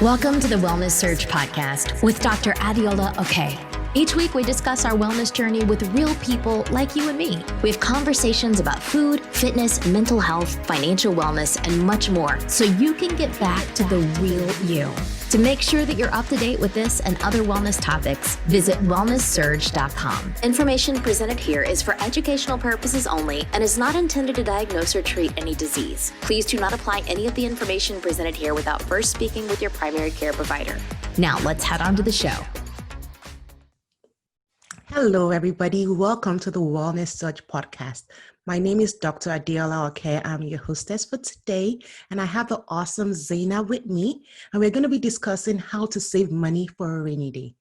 Welcome to the Wellness Surge podcast with Dr. Adiola Oke. Each week, we discuss our wellness journey with real people like you and me. We have conversations about food, fitness, mental health, financial wellness, and much more, so you can get back to the real you. To make sure that you're up to date with this and other wellness topics, visit wellnesssurge.com. Information presented here is for educational purposes only and is not intended to diagnose or treat any disease. Please do not apply any of the information presented here without first speaking with your primary care provider. Now, let's head on to the show. Hello, everybody. Welcome to the Wellness Surge podcast. My name is Dr. Adiola Oke. I'm your hostess for today, and I have the awesome Zainab with me, and we're going to be discussing how to save money for a rainy day.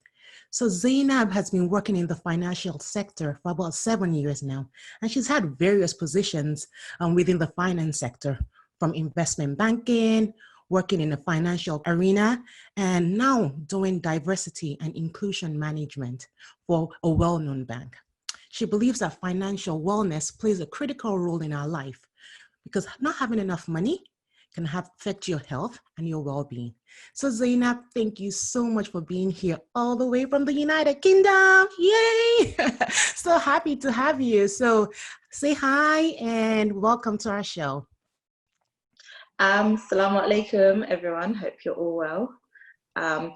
So Zainab has been working in the financial sector for about 7 years now, and she's had various positions within the finance sector, from investment banking, working in the financial arena, and now doing diversity and inclusion management for a well-known bank. She believes that financial wellness plays a critical role in our life because not having enough money can affect your health and your well-being. So Zainab, thank you so much for being here all the way from the United Kingdom. Yay! So happy to have you. So say hi and welcome to our show. Assalamu alaikum, everyone. Hope you're all well.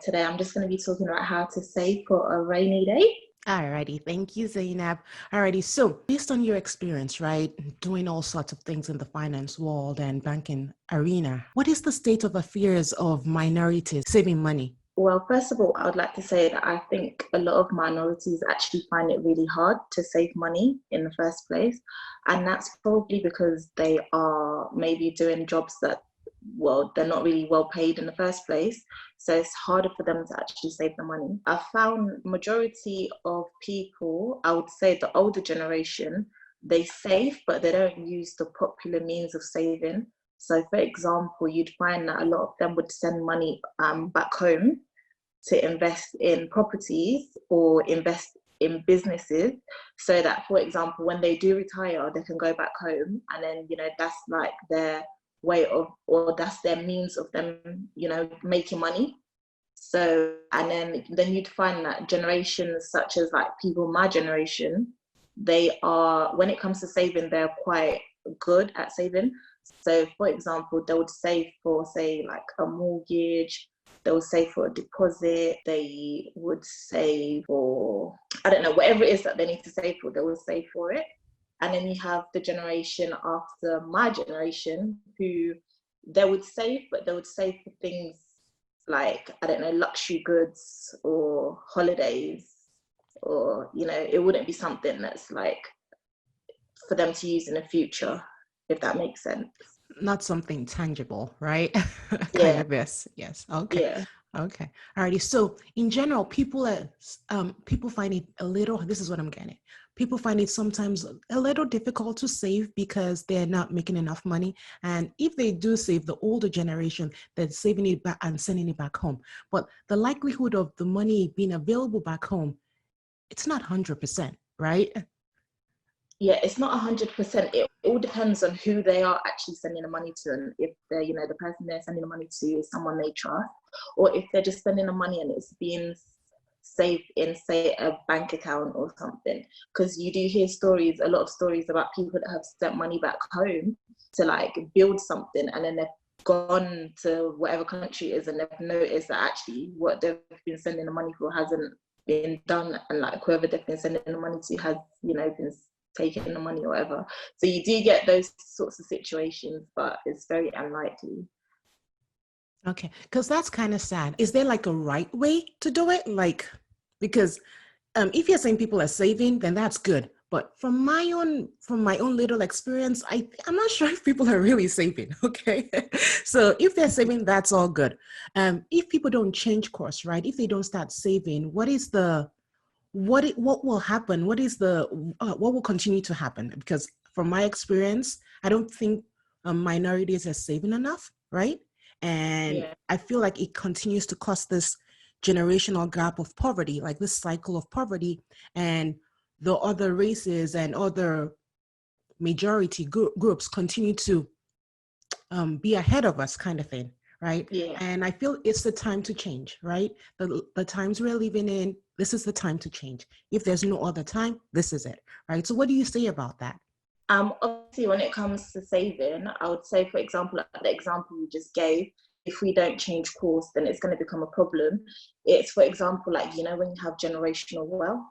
Today, I'm just going to be talking about how to save for a rainy day. Alrighty, thank you, Zainab. Alrighty, so based on your experience, right, doing all sorts of things in the finance world and banking arena, what is the state of affairs of minorities saving money? Well, first of all, I would like to say that I think a lot of minorities actually find it really hard to save money in the first place. And that's probably because they are maybe doing jobs that, well, they're not really well paid in the first place. So it's harder for them to actually save the money. I found majority of people, I would say the older generation, they save, but they don't use the popular means of saving. So for example, you'd find that a lot of them would send money back home to invest in properties or invest in businesses, so that, for example, when they do retire, they can go back home, and then, that's like their way of, or that's their means of them, making money. So, and then you'd find that generations such as like people my generation, they are, when it comes to saving, they're quite good at saving. So for example, they would save for, say, like a mortgage, they would save for a deposit, they would save for, I don't know, whatever it is that they need to save for, they will save for it. And then you have the generation after my generation who they would save, but they would save for things like, I don't know, luxury goods or holidays, or, it wouldn't be something that's like for them to use in the future, if that makes sense. Not something tangible, right? Yeah. Kind of this. Yes. Okay. Yeah. Okay. Alrighty. So in general, people find it a little, this is what I'm getting at. People find it sometimes a little difficult to save because they're not making enough money. And if they do save, the older generation, they're saving it back and sending it back home. But the likelihood of the money being available back home, it's not 100%, right? Yeah, it's not 100%. It all depends on who they are actually sending the money to, and if they're, the person they're sending the money to is someone they trust, or if they're just spending the money and it's being saved in, say, a bank account or something. Because you do hear stories, a lot of stories about people that have sent money back home to like build something, and then they've gone to whatever country it is and they've noticed that actually what they've been sending the money for hasn't been done, and like whoever they've been sending the money to has, been taking the money or whatever. So you do get those sorts of situations, but it's very unlikely. Okay, because that's kind of sad. Is there like a right way to do it? Like, because if you're saying people are saving, then that's good. But from my own little experience, I'm not sure if people are really saving. Okay, so if they're saving, that's all good. If people don't change course, right? If they don't start saving, what will happen? What will continue to happen? Because from my experience, I don't think minorities are saving enough, right? And yeah. I feel like it continues to cause this generational gap of poverty, like this cycle of poverty, and the other races and other majority groups continue to be ahead of us, kind of thing, right? Yeah. And I feel it's the time to change, right? The times we're living in, this is the time to change. If there's no other time, this is it, right? So what do you say about that? Obviously, when it comes to saving, I would say, for example, like the example you just gave, if we don't change course, then it's going to become a problem. It's, for example, like, you know, when you have generational wealth,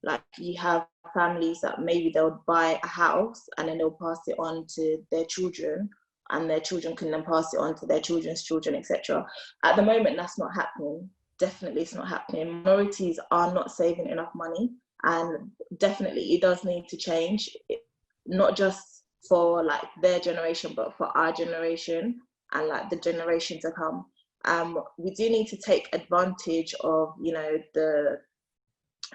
like you have families that maybe they'll buy a house and then they'll pass it on to their children, and their children can then pass it on to their children's children, etc. At the moment, that's not happening. Definitely, it's not happening. Minorities are not saving enough money, and definitely it does need to change. Not just for like their generation, but for our generation and like the generation to come. We do need to take advantage of, you know, the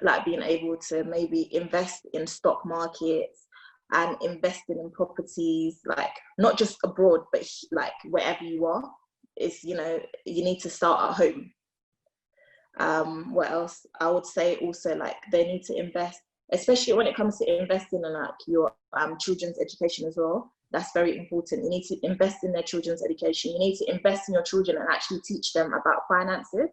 like being able to maybe invest in stock markets and investing in properties, like not just abroad, but like wherever you are. Is, you know, you need to start at home. What else? I would say also, like, they need to invest, especially when it comes to investing in like your children's education as well. That's very important. You need to invest in their children's education. You need to invest in your children and actually teach them about finances,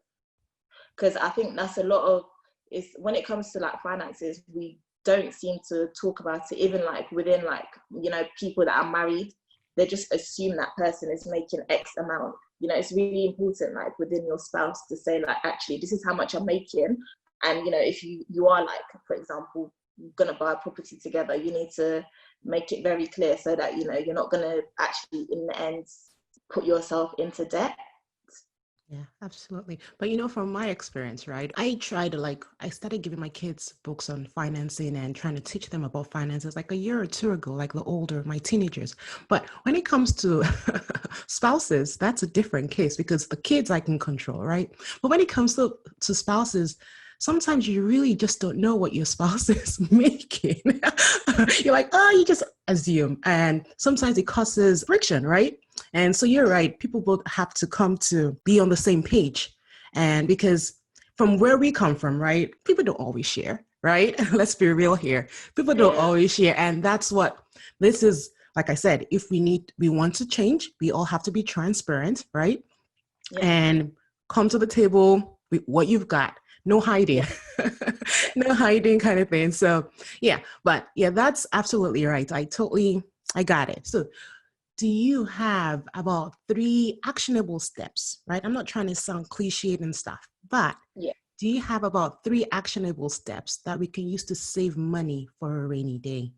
because I think that's a lot of is when it comes to like finances, we don't seem to talk about it. Even like within, like, you know, people that are married, they just assume that person is making X amount. You know, it's really important, like within your spouse, to say like, actually, this is how much I'm making. And, you know, if you are like, for example, gonna buy a property together, you need to make it very clear so that, you know, you're not gonna actually in the end put yourself into debt. Yeah, absolutely. But you know, from my experience, right, I started giving my kids books on financing and trying to teach them about finances like a year or two ago, like the older, my teenagers. But when it comes to spouses, that's a different case because the kids I can control, right? But when it comes to spouses, sometimes you really just don't know what your spouse is making. You're like, oh, you just assume. And sometimes it causes friction, right? And so you're right. People both have to come to be on the same page. And because from where we come from, right, people don't always share, right? Let's be real here. People don't Yeah. always share. And that's what this is. Like I said, if we want to change, we all have to be transparent, right? Yeah. And come to the table with what you've got. No hiding, Yeah. no hiding kind of thing. So yeah, but yeah, that's absolutely right. I got it. So do you have about 3 actionable steps, right? I'm not trying to sound cliched and stuff, but Yeah. do you have about 3 actionable steps that we can use to save money for a rainy day?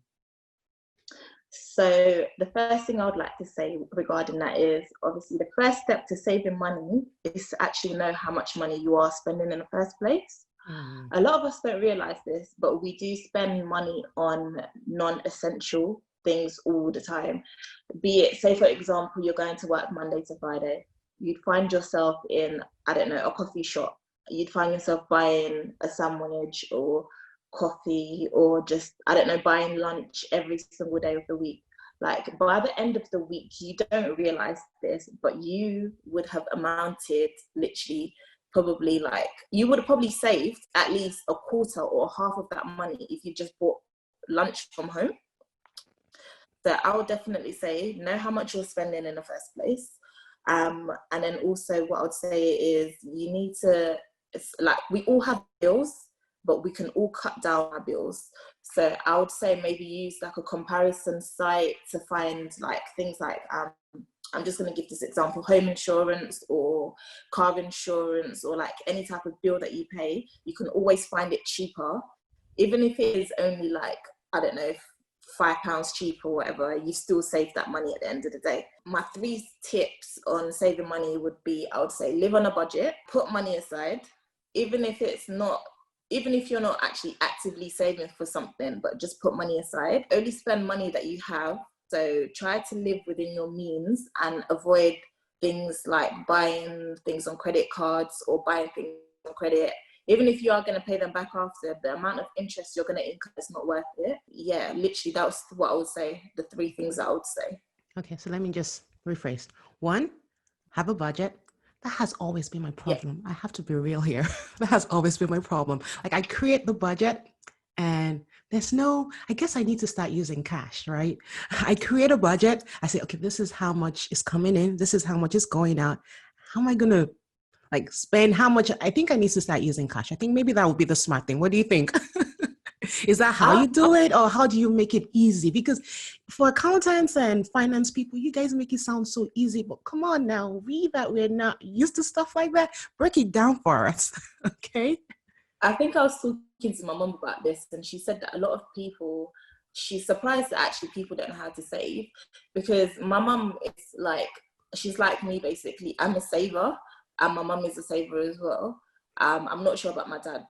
So the first thing I would like to say regarding that is, obviously, the first step to saving money is to actually know how much money you are spending in the first place. Mm, A lot of us don't realize this, but we do spend money on non-essential things all the time. Be it, say, for example, you're going to work Monday to Friday. You'd find yourself in, I don't know, a coffee shop. You'd find yourself buying a sandwich or coffee, or just, I don't know, buying lunch every single day of the week. Like, by the end of the week, you don't realize this, but you would have amounted literally probably, like, you would have probably saved at least a quarter or half of that money if you just bought lunch from home. So I would definitely say know how much you're spending in the first place. And then also what I would say is you need to, it's like we all have bills, but we can all cut down our bills. So I would say maybe use like a comparison site to find like things like, I'm just going to give this example, home insurance or car insurance, or like any type of bill that you pay. You can always find it cheaper, even if it is only like, I don't know, £5 cheap or whatever. You still save that money at the end of the day. My 3 tips on saving money would be, I would say, live on a budget, put money aside, even if you're not actually actively saving for something, but just put money aside. Only spend money that you have. So try to live within your means and avoid things like buying things on credit cards or buying things on credit. Even if you are going to pay them back after, the amount of interest you're going to incur is not worth it. Yeah, literally, that was what I would say, the 3 things I would say. Okay, so let me just rephrase. 1, have a budget. That has always been my Yeah, problem. I have to be real here. That has always been my problem. Like I create the budget and I guess I need to start using cash, right? I create a budget. I say, okay, this is how much is coming in. This is how much is going out. how am I going to like spend how much? I think I need to start using cash. I think maybe that would be the smart thing. What do you think? Is that how you do it, or how do you make it easy? Because for accountants and finance people, you guys make it sound so easy, but come on now, we that we're not used to stuff like that, break it down for us. Okay. I think I was talking to my mum about this, and she said that a lot of people, she's surprised that actually people don't know how to save, because my mum is like, she's like me basically. I'm a saver, and my mum is a saver as well. I'm not sure about my dad.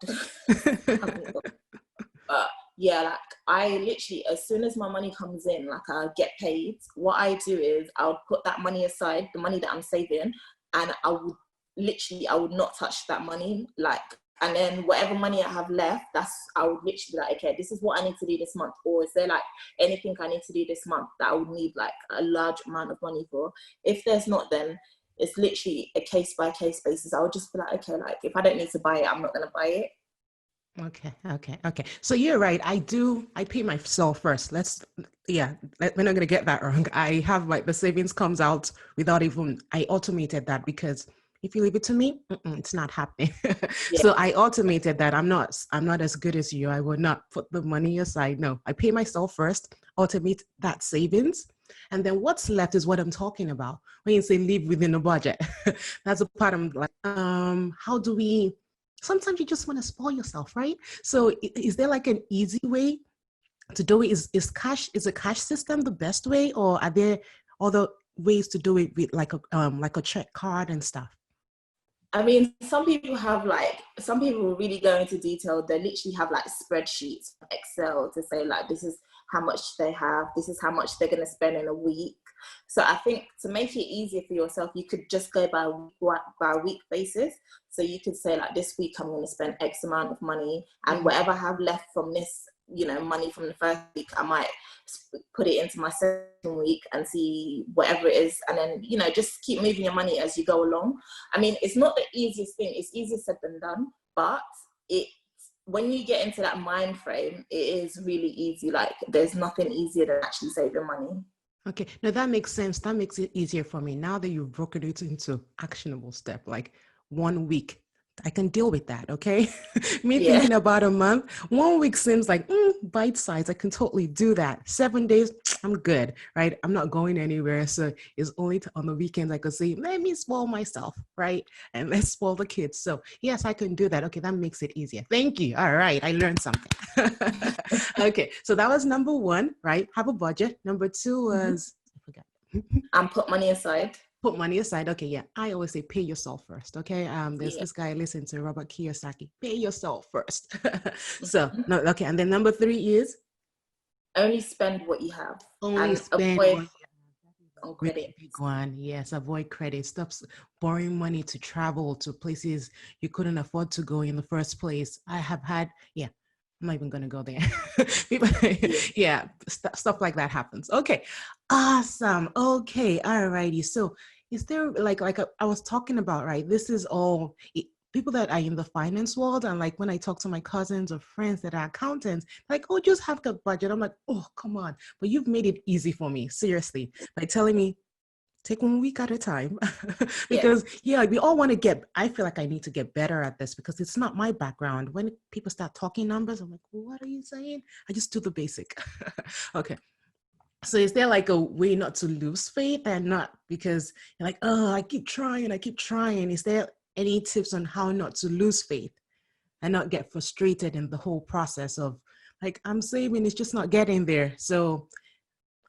But yeah, like I literally, as soon as my money comes in, like I get paid, what I do is I'll put that money aside, the money that I'm saving, and I would not touch that money. Like, and then whatever money I have left, I would literally be like, okay, this is what I need to do this month. Or is there like anything I need to do this month that I would need like a large amount of money for? If there's not, then it's literally a case by case basis. I would just be like, okay, like if I don't need to buy it, I'm not gonna buy it. Okay. So you're right. I pay myself first. We're not going to get that wrong. I have like the savings comes out without even, I automated that because if you leave it to me, it's not happening. Yeah. So I automated that. I'm not as good as you. I will not put the money aside. No, I pay myself first, automate that savings. And then what's left is what I'm talking about. When you say live within a budget, that's a part I'm like, how do we, sometimes you just want to spoil yourself, right? So is there like an easy way to do it? Is a cash system the best way, or are there other ways to do it with like a check card and stuff? I mean, some people really go into detail. They literally have like spreadsheets, Excel, to say like, this is how much they have, this is how much they're going to spend in a week. So I think to make it easier for yourself, you could just go by week basis. So you could say like, this week I'm going to spend X amount of money, and whatever I have left from this, money from the first week, I might put it into my second week and see whatever it is, and then just keep moving your money as you go along. I mean, it's not the easiest thing. It's easier said than done, but when you get into that mind frame, it is really easy. Like, there's nothing easier than actually saving money. Okay, now that makes sense. That makes it easier for me. Now that you've broken it into actionable step, like 1 week, I can deal with that, okay? Me thinking about a month, 1 week seems like bite size. I can totally do that. 7 days, I'm good, right? I'm not going anywhere. So it's only on the weekends I could say, let me spoil myself, right? And let's spoil the kids. So yes, I can do that. Okay, that makes it easier. Thank you. All right, I learned something. Okay, so that was number 1, right? Have a budget. Number 2 was, I forgot. And put money aside. Put money aside. Okay, yeah. I always say pay yourself first. Okay. There's this guy I listen to, Robert Kiyosaki. Pay yourself first. So no, okay. And then number 3 is only spend what you have. Only and spend avoid what on credit. really big one. Yes, avoid credit. Stop borrowing money to travel to places you couldn't afford to go in the first place. I have had, I'm not even going to go there. People, stuff like that happens. Okay, awesome. Okay, alrighty. So, is there like I was talking about, right? This is all people that are in the finance world, and like when I talk to my cousins or friends that are accountants, like, oh, just have the budget. I'm like, oh, come on. But you've made it easy for me, seriously, by telling me take 1 week at a time. Because we all want to I feel like I need to get better at this because it's not my background. When people start talking numbers, I'm like, what are you saying? I just do the basic. Okay. So is there like a way not to lose faith and not because you're like, oh, I keep trying. Is there any tips on how not to lose faith and not get frustrated in the whole process of like, I'm saving, it's just not getting there. So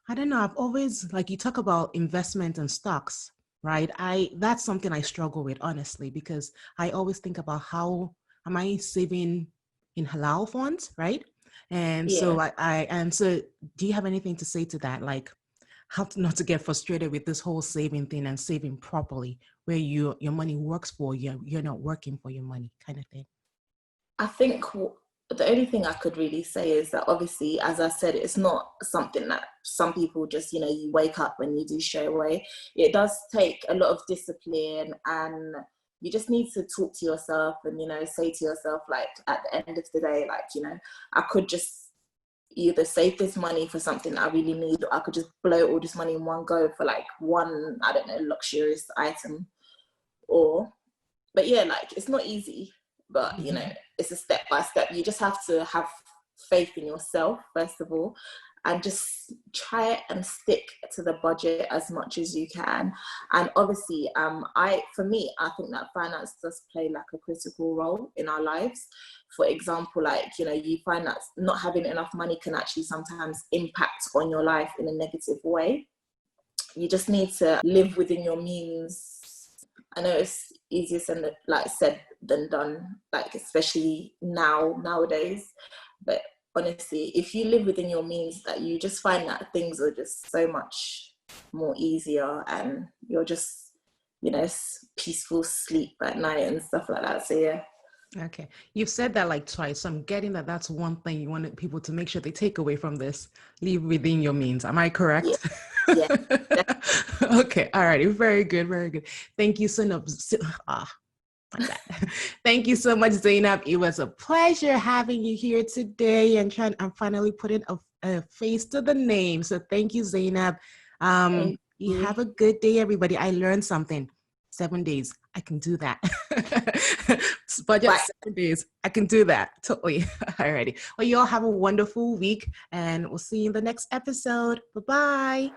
I don't know. I've always, like, you talk about investment and stocks, right? That's something I struggle with, honestly, because I always think about how am I saving in halal funds, right? And so so do you have anything to say to that? Like how not to get frustrated with this whole saving thing and saving properly where your money works for you, you're not working for your money kind of thing. I think the only thing I could really say is that obviously, as I said, it's not something that some people just, you wake up and you do straight away. It does take a lot of discipline, and you just need to talk to yourself and, say to yourself, like, at the end of the day, like, I could just either save this money for something that I really need, or I could just blow all this money in one go for like one, I don't know, luxurious item. But yeah, like it's not easy, but you know, it's a step by step. You just have to have faith in yourself, first of all, and just try it and stick to the budget as much as you can. And obviously, I think that finance does play like a critical role in our lives. For example, like, you know, you find that not having enough money can actually sometimes impact on your life in a negative way. You just need to live within your means. I know it's easier said than done, like especially nowadays. But honestly, if you live within your means, that you just find that things are just so much more easier, and you're just, you know, peaceful sleep at night and stuff like that. So yeah. Okay. You've said that like twice. So I'm getting that that's one thing you wanted people to make sure they take away from this. Live within your means. Am I correct? Yeah. Okay. All righty. Very good. Very good. Thank you so much. Thank you so much, Zainab. It was a pleasure having you here today and I'm finally putting a face to the name. So thank you, Zainab. You have a good day, everybody. I learned something. 7 days. I can do that. Budget 7 days. I can do that. Totally. Alrighty. Well, you all have a wonderful week and we'll see you in the next episode. Bye-bye.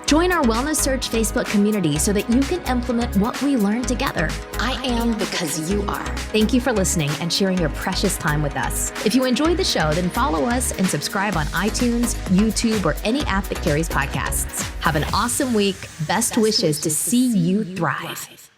Join our Wellness Search Facebook community so that you can implement what we learn together. I am because you are. Thank you for listening and sharing your precious time with us. If you enjoyed the show, then follow us and subscribe on iTunes, YouTube, or any app that carries podcasts. Have an awesome week. Best wishes to see you thrive.